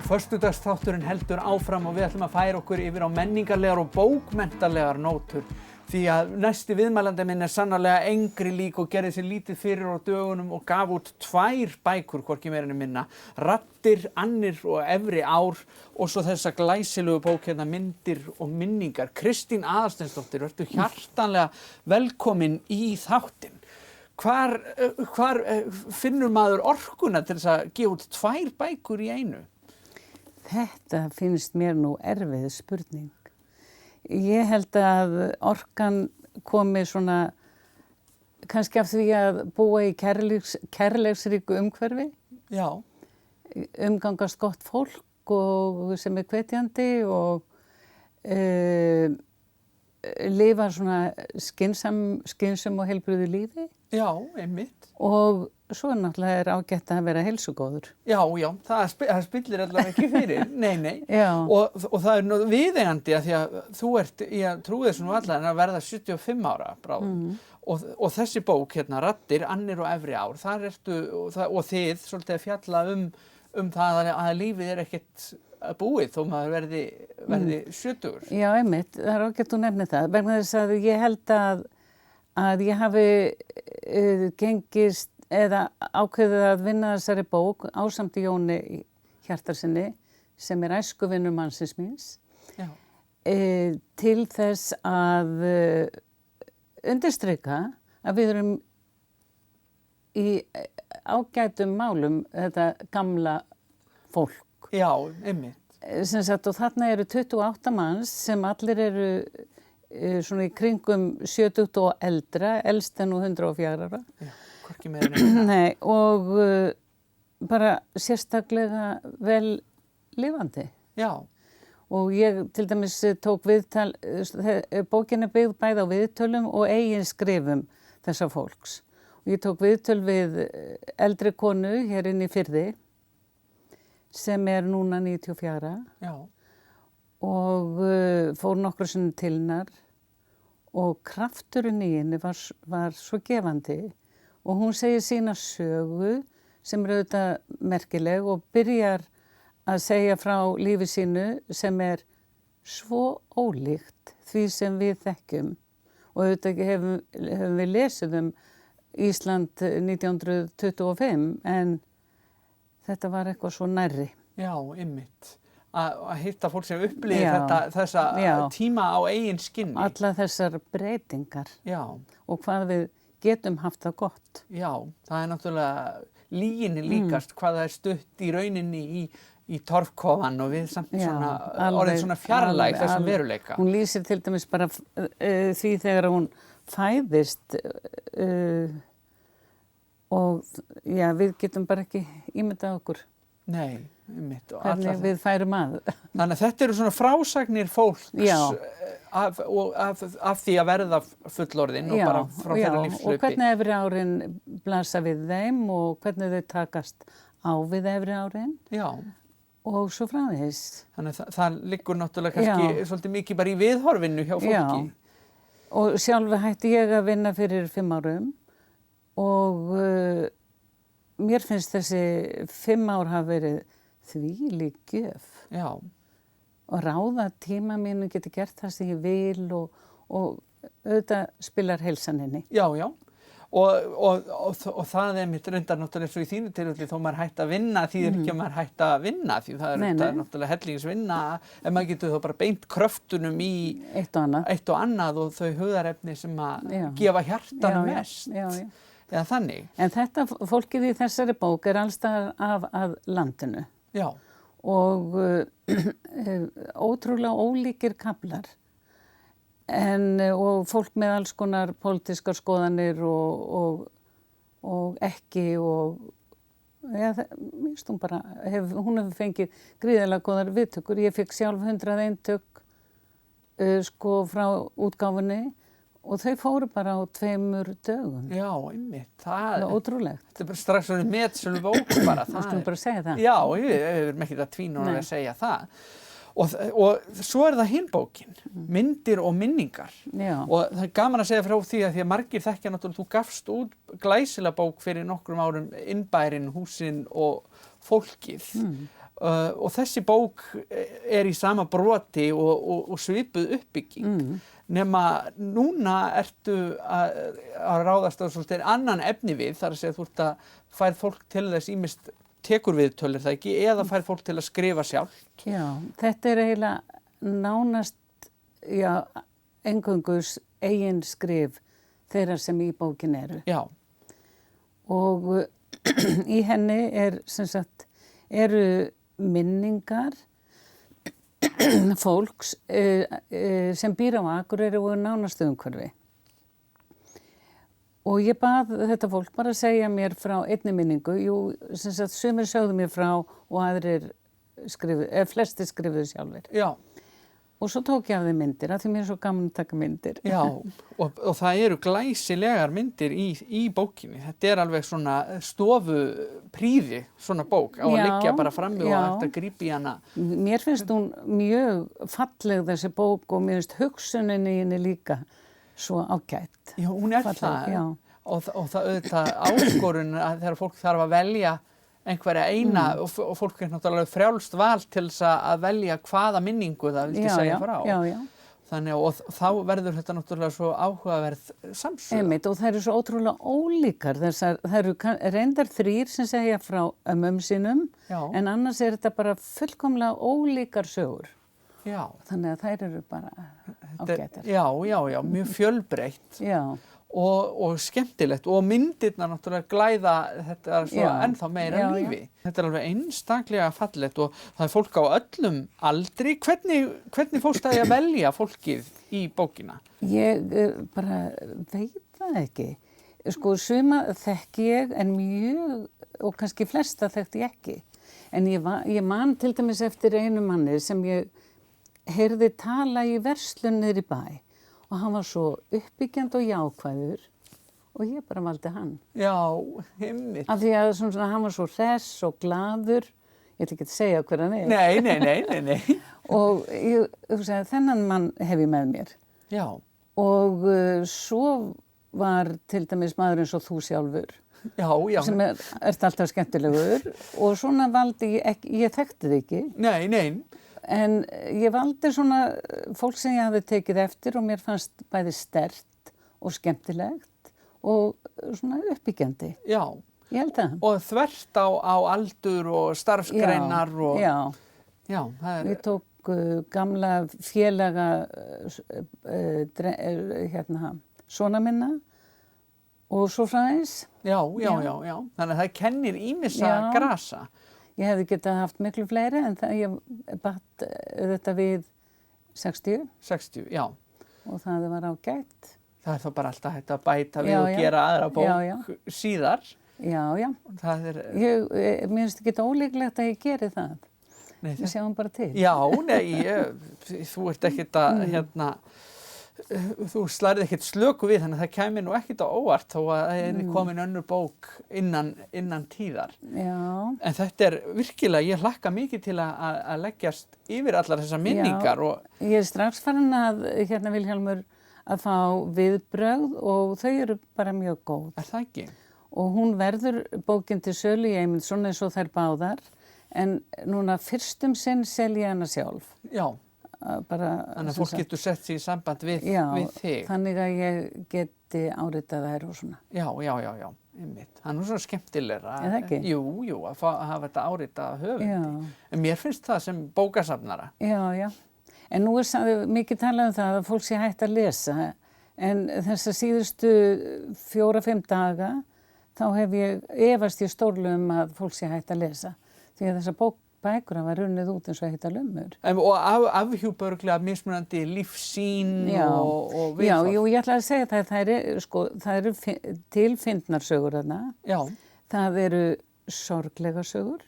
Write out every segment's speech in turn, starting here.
Föstudagsþátturinn heldur áfram og við ætlum að færa okkur yfir á menningarlegar og bókmenntalegar nótur því að næsti viðmælandi minn sannarlega engri lík og gerði sér lítið fyrir á dögunum og gaf út 2 bækur, hvorki meira né minna, Raddir, annir og efri ár og svo þessa glæsilegu bók hérna Myndir og minningar. Kristín Aðalsteinsdóttir, vertu hjartanlega velkomin í þáttinn. Hvar finnur maður orkuna til þess að gefa út 2 bækur í einu? Þetta finnst mér nú erfið spurning. Ég held að orkan komi svona kannski af því að búa í kærleiksríku umhverfi. Já. Umgangast gott fólk og sem hvetjandi og lifa svona skynsum og heilbrigðu lífi. Já, einmitt. Og svo náttúrulega ágætt að vera heilsugóður. Já, það spillir allavega ekki fyrir. Nei. Já. Og það nú viðeigandi að því að þú ert, ég trúi þessu nú allavega að verða 75 ára bráðum. Og þessi bók hérna, Raddir, annir og efri ár, þar ertu, og þið svolítið að fjalla um það að lífið ekkert búið þó maður verði 70. Já, einmitt, það ágætt þú nefnir það. Vegna þess að ég held að ég hafi gengist eða ákveðið að vinna þessari bók ásamt Jóni Hjartarsyni sem æskuvinur mannsins míns til þess að undirstrika að við erum í ágætum málum þetta gamla fólk. Já, einmitt. Sem sagt, og þarna eru 28 manns sem allir eru svona í kringum 70 og eldra, elst en nú 104 ára. Já, hvorki meira en það. Nei, og bara sérstaklega vel lifandi. Já. Og ég til dæmis tók viðtal, bókin byggð bæði á viðtölum og eigin skrifum þessa fólks. Og ég tók viðtöl við eldri konu hér inn í Firði sem núna 94. Já. Og fór nokkru sinni til hennar og krafturinn í henni var svo gefandi og hún segir sína sögu sem auðvitað merkileg og byrjar að segja frá lífi sínu sem svo ólíkt því sem við þekkjum og auðvitað hefum við lesið Ísland 1925 en þetta var eitthvað svo nærri. Já, einmitt. Að hitta fólk sem upplifir þessa tíma á eigin skinni. Alla þessar breytingar. Já. Og hvað við getum haft það gott. Já, það náttúrulega lyginni líkast hvað það stutt í rauninni í torfkofan og við samt orðið svona fjarlæg þessum veruleika. Hún lýsir til dæmis bara því þegar hún fæðist og við getum bara ekki ímyndað okkur. Nei, einmitt. Hvernig við færum að. Þannig að þetta eru svona frásagnir fólks af því að verða fullorðin og bara frá þeirra lífshlaupi. Og hvernig efri árin blasa við þeim og hvernig þau takast á við efri árin. Já. Og svo framvegis. Þannig að það liggur náttúrulega kannski svolítið mikið bara í viðhorfinu hjá fólki. Já. Og sjálf hætti ég að vinna fyrir 5 árum og mér finnst þessi 5 ár hafa verið þvílík gjöf. Já. Og ráða tíma mínu geti gert það sem ég vil og auðvitað spilar heilsan henni. Já. Og það mitt reyndar náttúrulega svo í þínu tilfelli þó maður hætti að vinna því ekki að maður hætti að vinna því það náttúrulega hellingsvinna en maður getur þá bara beint kröftunum í eitt og annað og þau hugðarefni sem að gefa hjartanum mest. Já. Eða þannig. En þetta fólkið í þessari bók allstaðar af landinu. Já. Og ótrúlega ólíkir kaflar. Og fólk með alls konar pólitískar skoðanir og ekki og minnst hún bara, hún hefur fengið gríðarlega góðar viðtökur. Ég fikk sjálf 100 eintök frá útgáfunni. Og þau fóru bara á 2 dögum. Já, einmitt. Það ótrúlegt. Þetta bara strax svona metsölu bók bara. Það skulum bara segja það. Já, við erum ekki að tvína að segja það. Og svo það hinn bókin, Myndir og minningar. Já. Og það gaman að segja frá því að margir þekkja náttúrulega, þú gafst út glæsilega bók fyrir nokkrum árum, Innbærinn, húsin og fólkið. og þessi bók í sama broti og svipuð uppbygging. Nema núna ertu að ráðast á svolítið annan efni við, þar að segja þú ert að færð fólk til þess ýmist tekur viðtöl, það ekki, eða færð fólk til að skrifa sjálft. Já, þetta eiginlega nánast, eingöngu eigin skrif þeirra sem í bókin eru. Já. Og í henni sem sagt, eru minningar fólks sem býr á Akureyri og nánast umhverfi. Og ég bað þetta fólk bara að segja mér frá einni minningu, sem sagt, sumir sögðu mér frá og aðrir flestir skrifuðu sjálfir. Já. Og svo tók ég af þeim myndir, af því mér svo gaman að taka myndir. Já, og það eru glæsilegar myndir í bókinni. Þetta alveg svona stofuprýði, svona bók, á að liggja bara frammi og hægt að grípa í hana. Mér finnst hún mjög falleg þessi bók og mér finnst hugsunin í henni líka svo ágætt. Já, hún falleg, það. Já. Og það auðvitað áskorun að þegar fólk þarf að velja einhverja eina og fólk náttúrulega frjálst val til þess að velja hvaða minningu það vildi segja frá. Já. Þannig og þá verður þetta náttúrulega svo áhugaverð samsög. Einmitt, og það eru svo ótrúlega ólíkar. Það eru reyndar 3 sem segja frá ömmum sínum, en annars þetta bara fullkomlega ólíkar sögur. Já. Þannig að þær eru bara ágætar. Já, mjög fjölbreytt. Já. Og skemmtilegt og myndirnar náttúrulega glæða þetta svo ennþá meira lífi. Þetta alveg einstaklega fallegt og það fólk á öllum aldri. Hvernig fórstu að velja fólkið í bókina? Ég bara veit það ekki. Sko, suma þekki ég en mjög, og kannski flesta þekkti ég ekki. En ég man til dæmis eftir einu manni sem ég heyrði tala í verslun niðri í bæ. Og hann var svo uppbyggjandi og jákvæður og ég bara valdi hann. Já, einmitt. Af því að hann var svo hress og glaður. Ég ætla ekki að segja hver hann er. Nei. Og ég hugsaði, þennan mann hef ég með mér. Já. Og svo var til dæmis maður eins og þú sjálfur. Já. Sem ert alltaf skemmtilegur. Og svona valdi ég þekkti þig ekki. Nei. En ég valdi svona fólk sem ég hafði tekið eftir og mér fannst bæði sterkt og skemmtilegt og svona uppbyggjandi. Já. Ég held það. Og þvert á aldur og starfsgreinar og... Já. Ég tók gamla félaga svona minna og svo fræðis. Já. Þannig að það kennir ýmissa grasa. Ég hefði getað haft miklu fleiri en ég batt þetta við 60. 60, já. Og það var ágætt. Það þá bara alltaf hægt að bæta við og gera aðra bók síðar. Já. Það mér finnst ekki ólíklegt að ég geri það. Nei, við sjáum bara til. Já, þú ert ekkert að þú slærið ekkert slöku við, þannig að það kæmi nú ekkert á óvart þó að það komin önnur bók innan tíðar. Já. En þetta virkilega, ég hlakka mikið til að leggjast yfir allar þessar minningar. Já, ég strax farin að, Vilhjálmur, að fá viðbrögð og þau eru bara mjög góð. Það ekki? Og hún verður bókin til sölu í Eymundsson eins og þær báðar, en núna fyrstum sinn selja hana sjálf. Já. Þannig að fólk getur sett sig í samband við þig. Þannig að ég geti áritað þær og svona. Já, einmitt. Það nú svo skemmtilegra. Er það ekki? Jú, að hafa þetta áritað höfundi. Já. En mér finnst það sem bókasafnara. Já. En nú mikið talað um það að fólk sé hægt að lesa. En þessa síðustu 4-5 daga, þá hef ég efast í stórlega að fólk sé hægt að lesa. Því að þessa bækur hafa runnið út eins og heita lumur. Og afhjúpa örugglega mismunandi lífssýn og viðhorf. Já, ég ætla að segja það eru til fyndnar sögur þarna. Já. Það eru sorglegar sögur.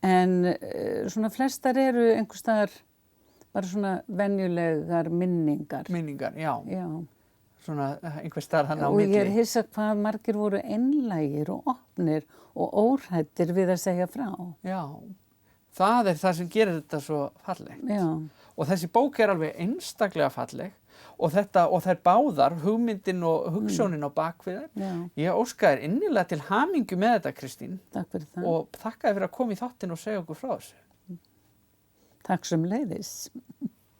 En svona flestar eru einhvers staðar bara svona venjulegar minningar. Minningar, já. Já. Svona einhvers staðar hann á milli. Og ég hissa hvað margir voru einlægir og opnir og óhræddir við að segja frá. Já, það það sem gerir þetta svo fallegt. Já. Og þessi bók alveg einstaklega falleg og þær báðar, hugmyndin og hugsjónin á bakvið þær. Já, Ég óska þér innilega til hamingju með þetta, Kristín, takk fyrir það. og þakka þér fyrir að koma í þáttinn og segja okkur frá þessu. Takk sömuleiðis.